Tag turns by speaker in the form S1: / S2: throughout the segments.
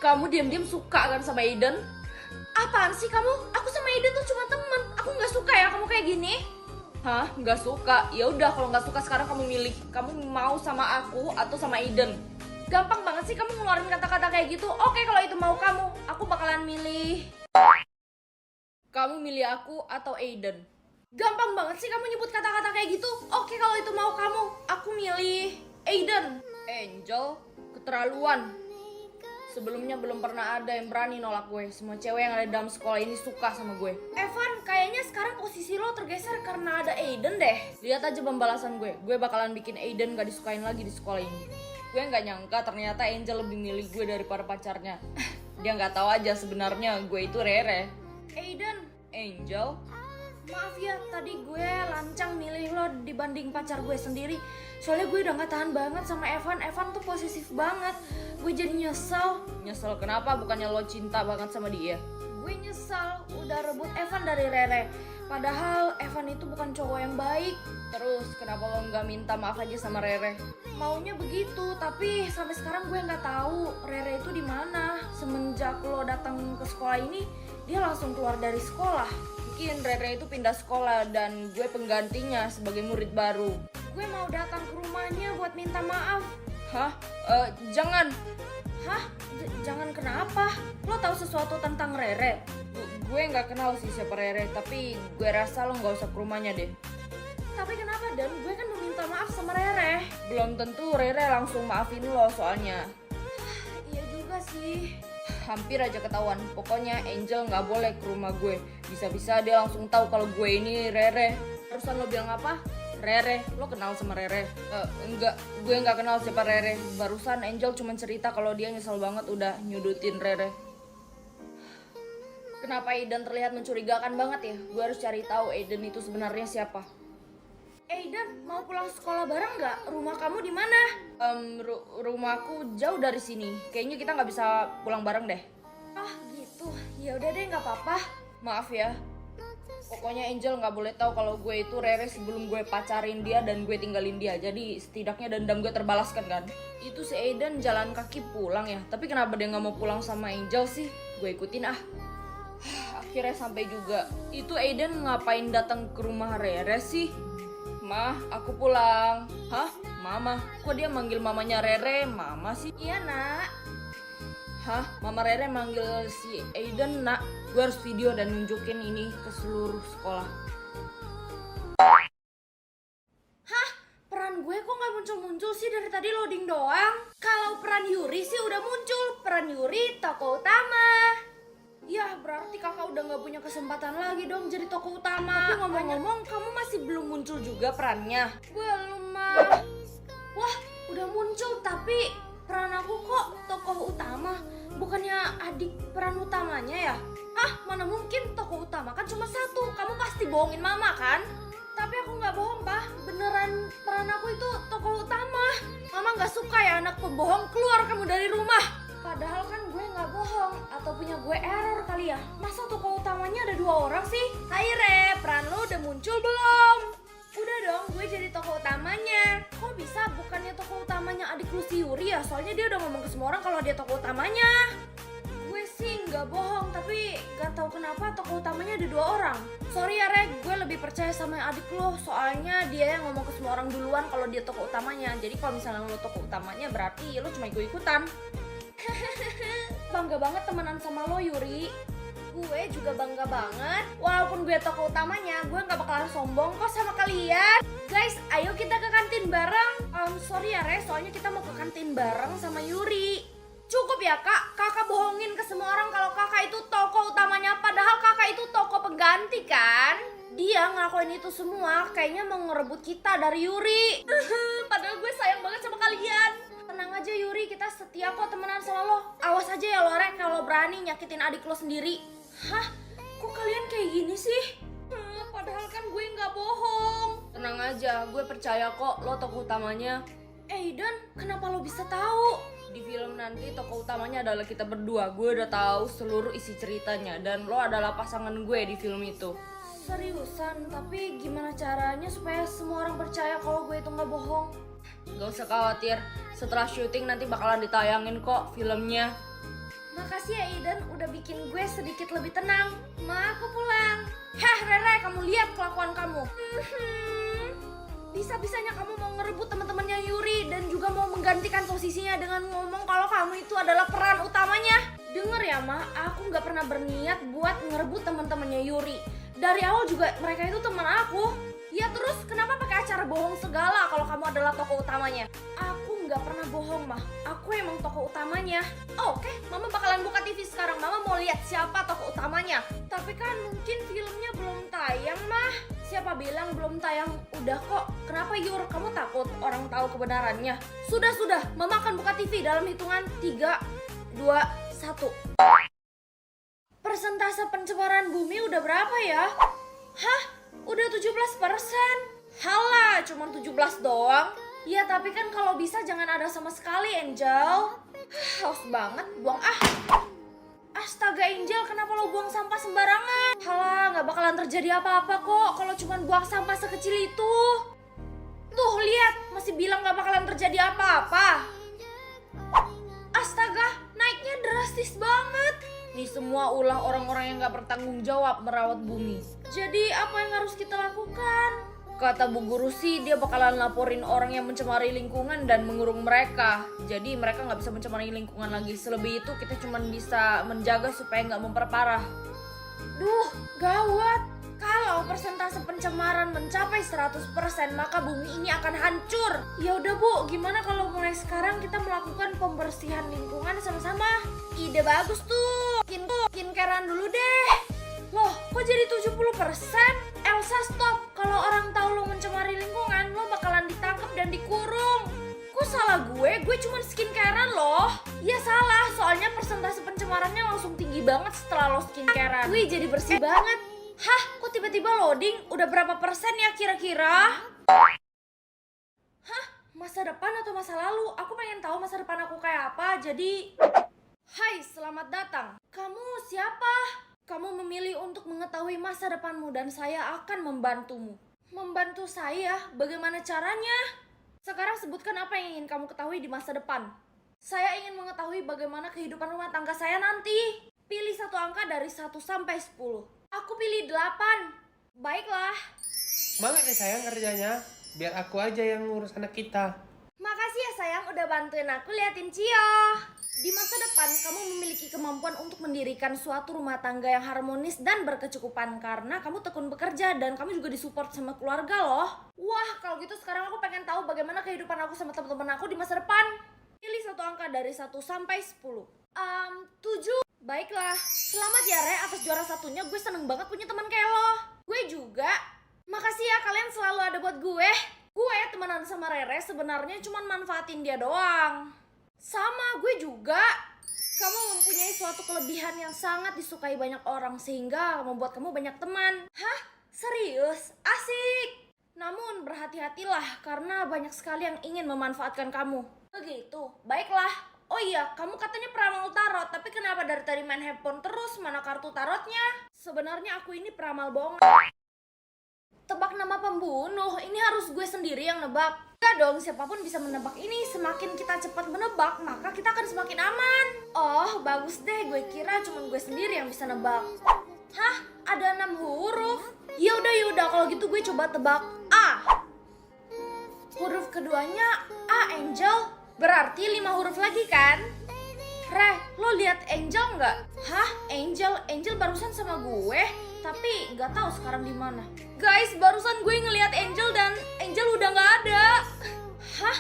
S1: Kamu diam-diam suka kan sama Aiden? Apaan sih kamu? Aku sama Aiden tuh cuma temen. Aku nggak suka ya kamu kayak gini. Hah? Nggak suka? Ya udah, kalau nggak suka sekarang kamu milih. Kamu mau sama aku atau sama Aiden? Gampang banget sih kamu ngeluarin kata-kata kayak gitu. Oke, kalau itu mau kamu, aku bakalan milih. Kamu milih aku atau Aiden? Gampang banget sih kamu nyebut kata-kata kayak gitu. Oke, kalau itu mau kamu, aku milih Aiden. Angel, keterlaluan. Sebelumnya belum pernah ada yang berani nolak gue. Semua cewek yang ada dalam sekolah ini suka sama gue. Evan, kayaknya sekarang posisi lo tergeser karena ada Aiden deh. Lihat aja pembalasan gue. Gue bakalan bikin Aiden gak disukain lagi di sekolah ini. Gue gak nyangka ternyata Angel lebih milih gue daripada pacarnya. Dia gak tahu aja sebenarnya gue itu Rere. Aiden, Angel, maaf ya, tadi gue lancang milih lo dibanding pacar gue sendiri. Soalnya gue udah gak tahan banget sama Evan. Evan tuh posesif banget. Gue jadi nyesel. Nyesel kenapa? Bukannya lo cinta banget sama dia? Gue nyesel udah rebut Evan dari Rere. Padahal Evan itu bukan cowok yang baik. Terus kenapa lo gak minta maaf aja sama Rere? Maunya begitu, tapi sampai sekarang gue gak tahu Rere itu di mana. Semenjak lo datang ke sekolah ini, dia langsung keluar dari sekolah. Mungkin Rere itu pindah sekolah dan gue penggantinya sebagai murid baru. Gue mau datang ke rumahnya buat minta maaf. Hah? Jangan. Hah? Jangan kenapa? Lo tahu sesuatu tentang Rere? Gue nggak kenal sih siapa Rere, tapi gue rasa lo nggak usah ke rumahnya deh. Tapi kenapa Dan? Gue kan mau minta maaf sama Rere. Belum tentu Rere langsung maafin lo soalnya. Iya juga sih. Hampir aja ketahuan. Pokoknya Angel nggak boleh ke rumah gue. Bisa-bisa dia langsung tahu kalau gue ini Rere. Terusan lo bilang apa? Rere, lo kenal sama Rere? Enggak, gue nggak kenal siapa Rere. Barusan Angel cuma cerita kalau dia nyesel banget udah nyudutin Rere. Kenapa Aiden terlihat mencurigakan banget ya? Gue harus cari tahu Aiden itu sebenarnya siapa. Aiden, mau pulang sekolah bareng nggak? Rumah kamu di mana? Rumahku jauh dari sini. Kayaknya kita nggak bisa pulang bareng deh. Ah gitu. Ya udah deh, nggak apa-apa. Maaf ya. Pokoknya Angel nggak boleh tahu kalau gue itu Rere sebelum gue pacarin dia dan gue tinggalin dia. Jadi setidaknya dendam gue terbalaskan kan. Itu si Aiden jalan kaki pulang ya. Tapi kenapa dia nggak mau pulang sama Angel sih? Gue ikutin ah. Akhirnya sampai juga. Itu Aiden ngapain datang ke rumah Rere sih? Mah, aku pulang. Hah? Mama? Kok dia manggil mamanya Rere Mama sih? Iya nak. Hah? Mama Rere manggil si Aiden nak. Gue harus video dan nunjukin ini ke seluruh sekolah. Hah? Peran gue kok gak muncul-muncul sih dari tadi loading doang? Kalau peran Yuri sih udah muncul. Peran Yuri tokoh utama. Ya berarti kakak udah gak punya kesempatan lagi dong jadi tokoh utama. Tapi ngomong-ngomong kamu masih belum muncul juga perannya? Belum mah. Wah udah muncul tapi peran aku kok tokoh utama. Bukannya adik peran utamanya ya? Hah mana mungkin tokoh utama kan cuma satu. Kamu pasti bohongin mama kan? Tapi aku gak bohong Pak. Beneran peran aku itu tokoh utama. Mama gak suka ya anak pembohong. Keluar kamu dari rumah. Padahal kan gue gak bohong. Atau punya gue error kali ya. Masa tokoh utamanya ada 2 orang sih? Hai Re, peran lo udah muncul belum? Udah dong, gue jadi tokoh utamanya. Kok bisa bukannya tokoh utamanya adik lu si Yuri ya? Soalnya dia udah ngomong ke semua orang kalau dia tokoh utamanya. Gue sih gak bohong, tapi gak tahu kenapa tokoh utamanya ada 2 orang. Sorry ya Re, gue lebih percaya sama adik lo. Soalnya dia yang ngomong ke semua orang duluan kalau dia tokoh utamanya. Jadi kalau misalnya lo tokoh utamanya berarti lo cuma ikut-ikutan. Bangga banget temenan sama lo Yuri. Gue juga bangga banget. Walaupun gue tokoh utamanya, gue gak bakalan sombong kok sama kalian. Guys, ayo kita ke kantin bareng. Sorry ya Re, soalnya kita mau ke kantin bareng sama Yuri. Cukup ya kak, kakak bohongin ke semua orang kalau kakak itu tokoh utamanya. Padahal kakak itu tokoh pengganti kan. Dia ngelakuin itu semua kayaknya mau ngerebut kita dari Yuri. Padahal gue sayang banget sama kalian. Tenang aja Yuri, kita setia kok temenan sama lo. Awas aja ya lo Re, kalau berani nyakitin adik lo sendiri. Hah? Kok kalian kayak gini sih? Padahal kan gue gak bohong. Tenang aja, gue percaya kok lo tokoh utamanya. Aiden, kenapa lo bisa tahu? Di film nanti tokoh utamanya adalah kita berdua. Gue udah tahu seluruh isi ceritanya. Dan lo adalah pasangan gue di film itu. Seriusan, tapi gimana caranya supaya semua orang percaya kalau gue itu gak bohong? Gak usah khawatir, setelah syuting nanti bakalan ditayangin kok filmnya. Makasih ya Eden, udah bikin gue sedikit lebih tenang. Ma, aku pulang. Heh Rere, kamu lihat kelakuan kamu. Bisa-bisanya kamu mau ngerebut teman-temannya Yuri dan juga mau menggantikan posisinya dengan ngomong kalau kamu itu adalah peran utamanya. Dengar ya Ma, aku nggak pernah berniat buat ngerebut teman-temannya Yuri. Dari awal juga mereka itu teman aku. Ya terus kenapa pakai acara bohong segala kalau kamu adalah tokoh utamanya? Aku nggak pernah bohong mah, aku emang tokoh utamanya. Oke, Mama bakalan buka TV sekarang. Mama mau lihat siapa tokoh utamanya. Tapi kan mungkin filmnya belum tayang mah. Siapa bilang belum tayang? Udah kok. Kenapa Yur? Kamu takut orang tahu kebenarannya? Sudah, Mama akan buka TV dalam hitungan 3, 2, 1. Persentase pencemaran bumi udah berapa ya? Hah? Udah 17%. Halah, cuma 17 doang. Ya tapi kan kalau bisa jangan ada sama sekali, Angel. Haus banget, buang ah. Astaga Angel, kenapa lo buang sampah sembarangan? Halah, gak bakalan terjadi apa-apa kok kalau cuma buang sampah sekecil itu. Tuh, lihat, masih bilang gak bakalan terjadi apa-apa. Astaga, naiknya drastis banget. Nih semua ulah orang-orang yang gak bertanggung jawab merawat bumi. Jadi apa yang harus kita lakukan? Kata Bu Guru sih dia bakalan laporin orang yang mencemari lingkungan dan mengurung mereka. Jadi mereka gak bisa mencemari lingkungan lagi. Selebih itu kita cuma bisa menjaga supaya gak memperparah. Duh, gawat. Kalau persentase pencemaran mencapai 100%, maka bumi ini akan hancur. Ya udah Bu, gimana kalau mulai sekarang kita melakukan pembersihan lingkungan sama-sama? Ide bagus tuh. Skincarean dulu deh. Loh, kok jadi 70%? Elsa stop. Kalau orang tahu lo mencemari lingkungan, lo bakalan ditangkap dan dikurung. Kok salah gue? Gue cuma skincarean loh. Ya salah, soalnya persentase pencemarannya langsung tinggi banget setelah lo skincarean. Wih, jadi bersih banget. Hah, kok tiba-tiba loading? Udah berapa persen ya kira-kira? Hah, masa depan atau masa lalu? Aku pengen tahu masa depan aku kayak apa, jadi... Hai, selamat datang. Kamu siapa? Kamu memilih untuk mengetahui masa depanmu dan saya akan membantumu. Membantu saya? Bagaimana caranya? Sekarang sebutkan apa yang ingin kamu ketahui di masa depan. Saya ingin mengetahui bagaimana kehidupan rumah tangga saya nanti. Pilih satu angka dari 1 sampai 10. Aku pilih 8. Baiklah.
S2: Semangat ya sayang kerjanya. Biar aku aja yang ngurus anak kita.
S1: Makasih ya sayang udah bantuin aku liatin Cio. Di masa depan kamu memiliki kemampuan untuk mendirikan suatu rumah tangga yang harmonis dan berkecukupan karena kamu tekun bekerja dan kamu juga disupport sama keluarga loh. Wah, kalau gitu sekarang aku pengen tahu bagaimana kehidupan aku sama teman-teman aku di masa depan. Pilih satu angka dari 1 sampai 10. 7. Baiklah, selamat ya Re atas juara satunya. Gue seneng banget punya teman kayak lo. Gue juga. Makasih ya kalian selalu ada buat gue. Gue temenan sama Rere sebenarnya cuma manfaatin dia doang. Sama gue juga. Kamu mempunyai suatu kelebihan yang sangat disukai banyak orang sehingga membuat kamu banyak teman. Hah? Serius? Asik. Namun berhati-hatilah karena banyak sekali yang ingin memanfaatkan kamu. Begitu. Baiklah. Oh iya, kamu katanya peramal tarot, tapi kenapa dari tadi main handphone terus? Mana kartu tarotnya? Sebenarnya aku ini peramal bohong. Tebak nama pembunuh, ini harus gue sendiri yang nebak. Enggak dong, siapapun bisa menebak ini. Semakin kita cepat menebak, maka kita akan semakin aman. Oh, bagus deh, gue kira cuma gue sendiri yang bisa nebak. Hah? Ada 6 huruf? Yaudah, kalau gitu gue coba tebak A. Huruf keduanya A, Angel. Berarti 5 huruf lagi kan? Re, lo lihat Angel nggak? Hah? Angel barusan sama gue, tapi nggak tahu sekarang di mana. Guys, barusan gue ngelihat Angel dan Angel udah nggak ada. Hah?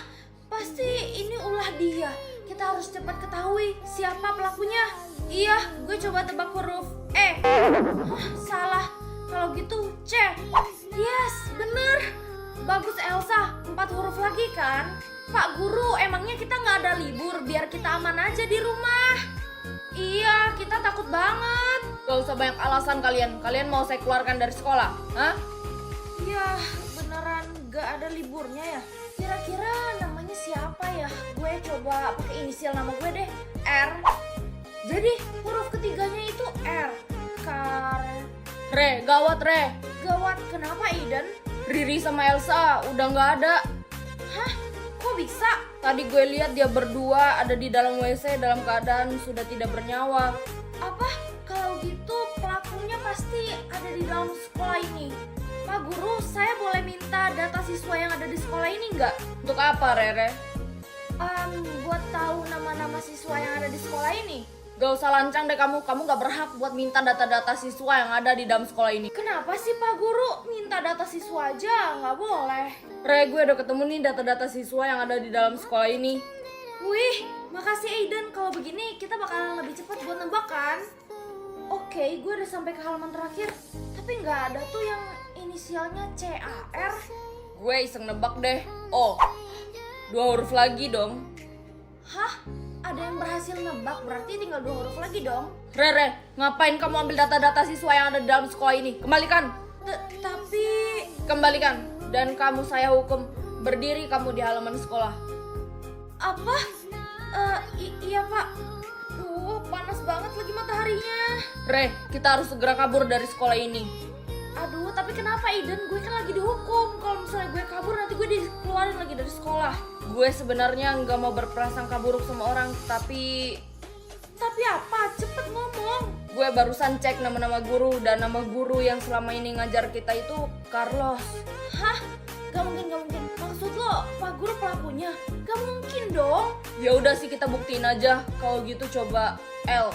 S1: Pasti ini ulah dia. Kita harus cepat ketahui siapa pelakunya. Iya, gue coba tebak huruf E. Hah, salah. Kalau gitu C. Yes, bener. Bagus Elsa, 4 huruf lagi kan? Pak Guru, emangnya kita nggak ada libur biar kita aman aja di rumah? Iya, kita takut banget. Gak usah banyak alasan kalian. Kalian mau saya keluarkan dari sekolah? Hah? Ya, beneran gak ada liburnya ya? Kira-kira namanya siapa ya? Gue coba pakai inisial nama gue deh. R. Jadi huruf ketiganya itu R. Re, gawat Re. Gawat, kenapa Eden? Riri sama Elsa udah gak ada. Hah? Kok bisa? Tadi gue lihat dia berdua ada di dalam WC dalam keadaan sudah tidak bernyawa. Apa? Kalau gitu pelakunya pasti ada di dalam sekolah ini. Pak Guru, saya boleh minta data siswa yang ada di sekolah ini nggak? Untuk apa, Rere? Buat tahu nama-nama siswa yang ada di sekolah ini. Gak usah lancang deh kamu gak berhak buat minta data-data siswa yang ada di dalam sekolah ini. Kenapa sih Pak Guru? Minta data siswa aja, gak boleh. Re, gue udah ketemu nih data-data siswa yang ada di dalam sekolah ini. Wih, makasih Aiden. Kalau begini kita bakalan lebih cepat buat nebak kan? Oke, gue udah sampai ke halaman terakhir. Tapi gak ada tuh yang inisialnya CAR. Gue iseng nebak deh. Oh, 2 huruf lagi dong. Hah? Ada yang berhasil nebak, berarti tinggal 2 huruf lagi dong. Rere, ngapain kamu ambil data-data siswa yang ada di dalam sekolah ini? Kembalikan. Tapi... Kembalikan. Dan kamu saya hukum berdiri kamu di halaman sekolah. Apa? Iya Pak. Panas banget lagi mataharinya. Re, kita harus segera kabur dari sekolah ini. Aduh, tapi kenapa Aiden? Gue kan lagi dihukum. Kalau misalnya gue kabur nanti gue dikeluarin lagi dari sekolah. Gue sebenarnya nggak mau berprasangka buruk sama orang, tapi apa? Cepet ngomong. Gue barusan cek nama-nama guru dan nama guru yang selama ini ngajar kita itu Carlos. Hah? Gak mungkin. Maksud lo Pak Guru pelakunya? Gak mungkin dong. Ya udah sih kita buktiin aja. Kalau gitu coba L.